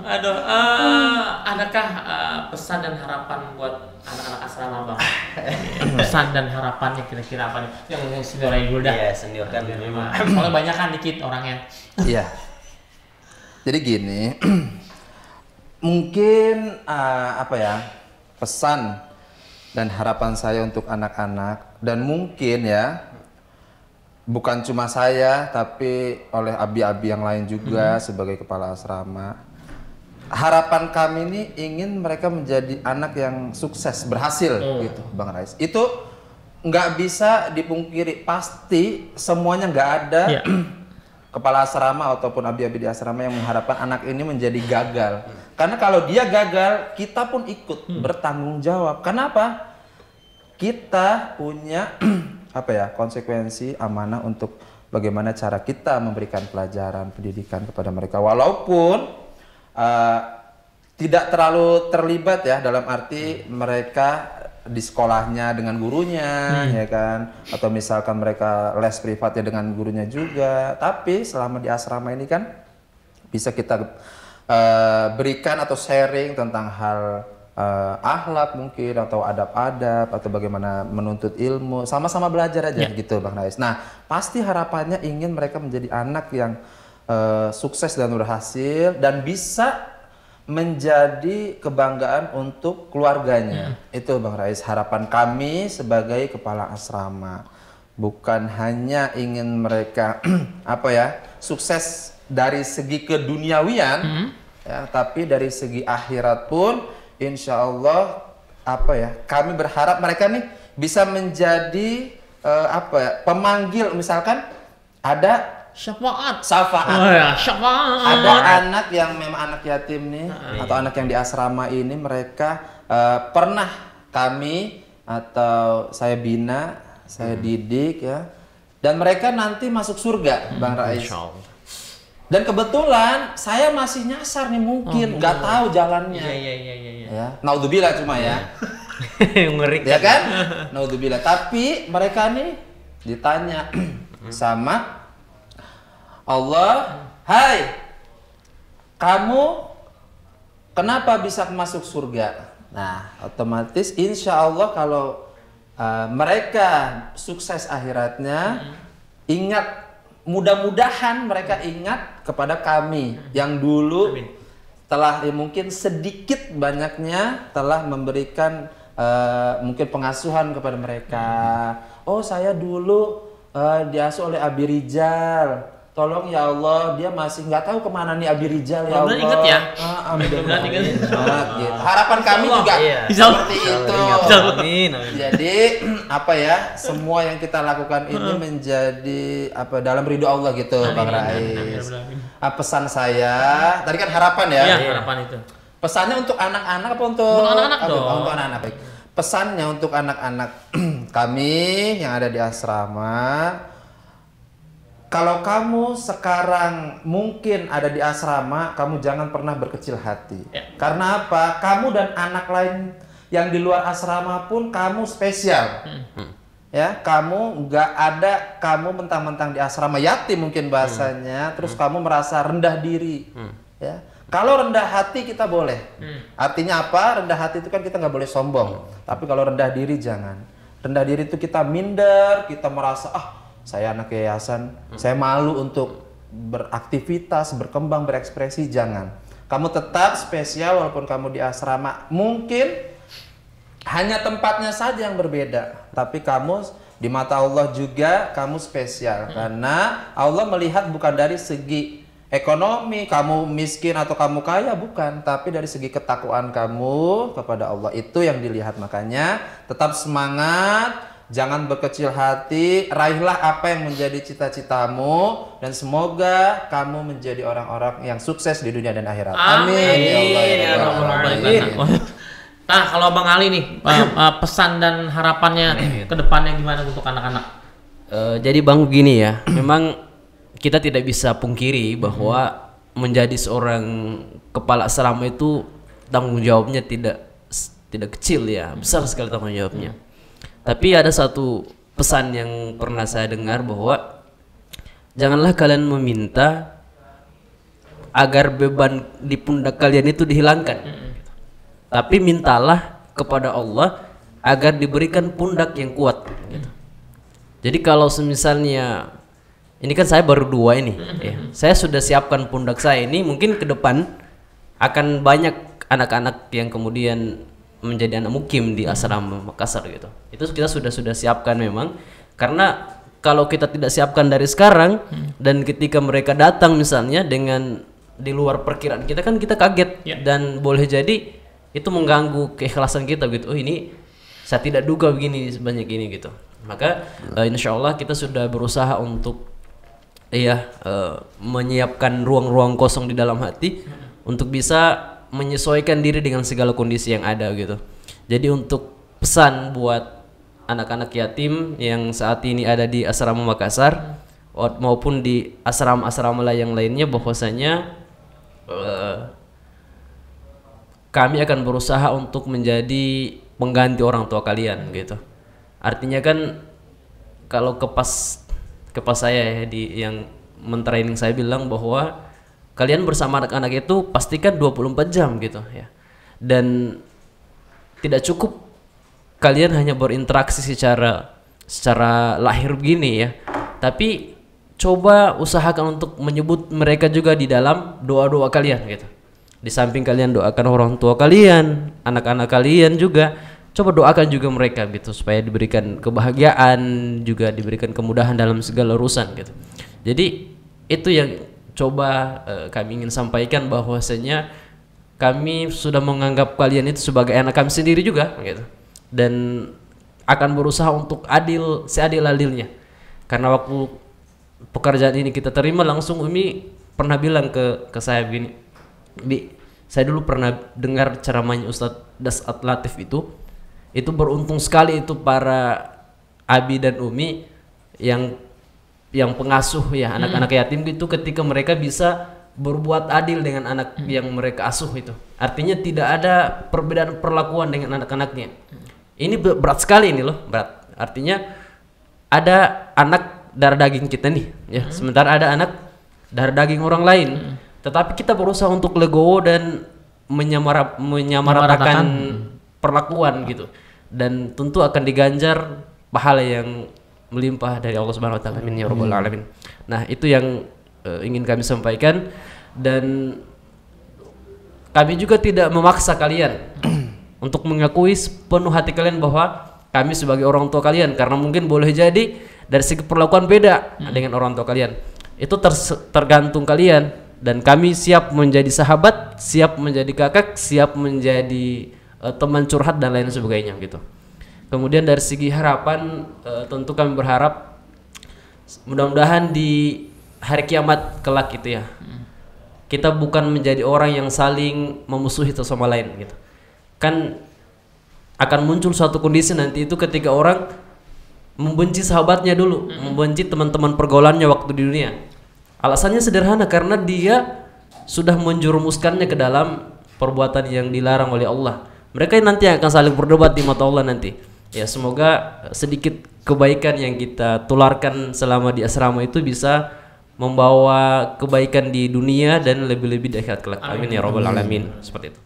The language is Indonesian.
Aduh, adakah pesan dan harapan buat anak-anak asrama bang? Pesan dan harapannya kira-kira apa nih? Yang senior dulu dah. Iya, senior kan. Soalnya banyak kan dikit orangnya. Iya. Jadi gini, mungkin apa ya, pesan dan harapan saya untuk anak-anak, dan mungkin ya bukan cuma saya tapi oleh abi-abi yang lain juga sebagai kepala asrama. Harapan kami ini ingin mereka menjadi anak yang sukses, berhasil gitu, Bang Rais. Itu nggak bisa dipungkiri, pasti semuanya nggak ada kepala asrama ataupun abi-abi di asrama yang mengharapkan anak ini menjadi gagal. Karena kalau dia gagal, kita pun ikut bertanggung jawab. Kenapa? Kita punya apa ya, konsekuensi amanah untuk bagaimana cara kita memberikan pelajaran pendidikan kepada mereka, walaupun tidak terlalu terlibat ya, dalam arti mereka di sekolahnya dengan gurunya ya kan, atau misalkan mereka les privat ya dengan gurunya juga, tapi selama di asrama ini kan bisa kita berikan atau sharing tentang hal akhlak mungkin, atau adab-adab, atau bagaimana menuntut ilmu, sama-sama belajar aja gitu Bang Rais. Nah, pasti harapannya ingin mereka menjadi anak yang sukses dan berhasil, dan bisa menjadi kebanggaan untuk keluarganya. Itu Bang Rais, harapan kami sebagai kepala asrama. Bukan hanya ingin mereka apa ya, sukses dari segi keduniawian, ya, tapi dari segi akhirat pun insya Allah apa ya, kami berharap mereka nih bisa menjadi apa ya, pemanggil, misalkan ada syafaat. Oh ya, syafaat. Ada anak yang memang anak yatim nih, atau anak yang di asrama ini, mereka pernah kami atau saya bina, saya didik ya, dan mereka nanti masuk surga, Bang Rais. Dan kebetulan saya masih nyasar nih, mungkin nggak tahu jalannya. Iya. Ya, naudzubillah cuma ya. Mengerikan. Ya kan? Naudzubillah. Tapi mereka nih ditanya sama Allah, "Hai, kamu kenapa bisa masuk surga?" Nah, otomatis insya Allah kalau mereka sukses akhiratnya, ingat, mudah-mudahan mereka ingat kepada kami yang dulu telah mungkin sedikit banyaknya telah memberikan mungkin pengasuhan kepada mereka. Oh, saya dulu diasuh oleh Abi Rijal. Tolong ya Allah, dia masih nggak tahu kemana nih Abi Rijal ya Allah. Ingat ya? Mudah-mudahan ingat. Gitu. Harapan kami juga seperti itu. Jadi apa ya, semua yang kita lakukan ini menjadi apa, dalam ridho Allah gitu, Bang Rais. Pesan saya, tadi kan harapan ya? Iya, harapan itu. Pesannya untuk anak-anak apa untuk? Untuk anak-anak dong. Untuk anak-anak, baik. Pesannya untuk anak-anak kami yang ada di asrama, kalau kamu sekarang mungkin ada di asrama, kamu jangan pernah berkecil hati. Karena apa? Kamu dan anak lain yang di luar asrama pun kamu spesial. Ya, kamu nggak ada, kamu mentang-mentang di asrama yatim mungkin bahasanya, terus kamu merasa rendah diri. Ya, kalau rendah hati kita boleh. Artinya apa? Rendah hati itu kan kita nggak boleh sombong. Tapi kalau rendah diri jangan. Rendah diri itu kita minder, kita merasa saya anak yayasan, saya malu untuk beraktivitas, berkembang, berekspresi, jangan. Kamu tetap spesial walaupun kamu di asrama. Mungkin hanya tempatnya saja yang berbeda, tapi kamu di mata Allah juga kamu spesial. Karena Allah melihat bukan dari segi ekonomi, kamu miskin atau kamu kaya, bukan, tapi dari segi ketakwaan kamu kepada Allah, itu yang dilihat. Makanya tetap semangat, jangan berkecil hati, raihlah apa yang menjadi cita-citamu, dan semoga kamu menjadi orang-orang yang sukses di dunia dan akhirat. Amin. Ya Allah. Nah, kalau Bang Ali nih, pesan dan harapannya ke depannya gimana untuk anak-anak? Jadi Bang, begini ya, memang kita tidak bisa pungkiri bahwa menjadi seorang kepala asrama itu tanggung jawabnya tidak kecil ya, besar sekali tanggung jawabnya. Tapi ada satu pesan yang pernah saya dengar, bahwa janganlah kalian meminta agar beban di pundak kalian itu dihilangkan. Tapi mintalah kepada Allah agar diberikan pundak yang kuat. Gitu. Jadi kalau misalnya ini kan saya baru 2 ini, ya. Saya sudah siapkan pundak saya ini, mungkin ke depan akan banyak anak-anak yang kemudian menjadi anak mukim di asrama Makassar gitu. Itu kita sudah siapkan memang, karena kalau kita tidak siapkan dari sekarang dan ketika mereka datang misalnya dengan di luar perkiraan kita, kan kita kaget dan boleh jadi itu mengganggu keikhlasan kita gitu. Oh, ini saya tidak duga begini sebanyak ini gitu. Maka insya Allah kita sudah berusaha untuk menyiapkan ruang-ruang kosong di dalam hati untuk bisa menyesuaikan diri dengan segala kondisi yang ada gitu. Jadi untuk pesan buat anak-anak yatim yang saat ini ada di asrama Makassar maupun di asrama-asrama yang lainnya, bahwasanya kami akan berusaha untuk menjadi pengganti orang tua kalian gitu. Artinya kan kalau kepas saya yang mentraining saya bilang bahwa kalian bersama anak-anak itu pastikan 24 jam gitu ya. Dan tidak cukup kalian hanya berinteraksi secara lahir begini ya. Tapi coba usahakan untuk menyebut mereka juga di dalam doa-doa kalian gitu. Di samping kalian doakan orang tua kalian, anak-anak kalian juga, coba doakan juga mereka gitu supaya diberikan kebahagiaan, juga diberikan kemudahan dalam segala urusan gitu. Jadi itu yang coba kami ingin sampaikan, bahwasanya kami sudah menganggap kalian itu sebagai anak kami sendiri juga gitu. Dan akan berusaha untuk seadil-adilnya. Karena waktu pekerjaan ini kita terima, langsung Umi pernah bilang ke saya begini, Bi, saya dulu pernah dengar ceramahnya Ustadz Dasat Latif itu beruntung sekali itu para Abi dan Umi yang pengasuh ya anak-anak yatim gitu, ketika mereka bisa berbuat adil dengan anak yang mereka asuh itu. Artinya tidak ada perbedaan perlakuan dengan anak-anaknya. Ini berat sekali ini loh, berat. Artinya ada anak darah daging kita nih ya, sementara ada anak darah daging orang lain. Tetapi kita berusaha untuk legowo dan menyamaratakan perlakuan gitu. Dan tentu akan diganjar pahala yang melimpah dari Allah Subhanahu wa taala. Amin ya rabbal alamin. Nah, itu yang ingin kami sampaikan, dan kami juga tidak memaksa kalian untuk mengakui penuh hati kalian bahwa kami sebagai orang tua kalian, karena mungkin boleh jadi dari segi perlakuan beda dengan orang tua kalian. Itu tergantung kalian. Dan kami siap menjadi sahabat, siap menjadi kakak, siap menjadi teman curhat dan lain sebagainya gitu. Kemudian dari segi harapan, tentu kami berharap mudah-mudahan di hari kiamat kelak gitu ya, kita bukan menjadi orang yang saling memusuhi satu sama lain gitu. Kan akan muncul suatu kondisi nanti itu ketika orang membenci sahabatnya dulu, membenci teman-teman pergaulannya waktu di dunia. Alasannya sederhana, karena dia sudah menjerumuskannya ke dalam perbuatan yang dilarang oleh Allah. Mereka nanti akan saling berdebat di mata Allah nanti. Ya, semoga sedikit kebaikan yang kita tularkan selama di asrama itu bisa membawa kebaikan di dunia dan lebih-lebih di akhirat kelak. Amin ya rabbal alamin. Seperti itu.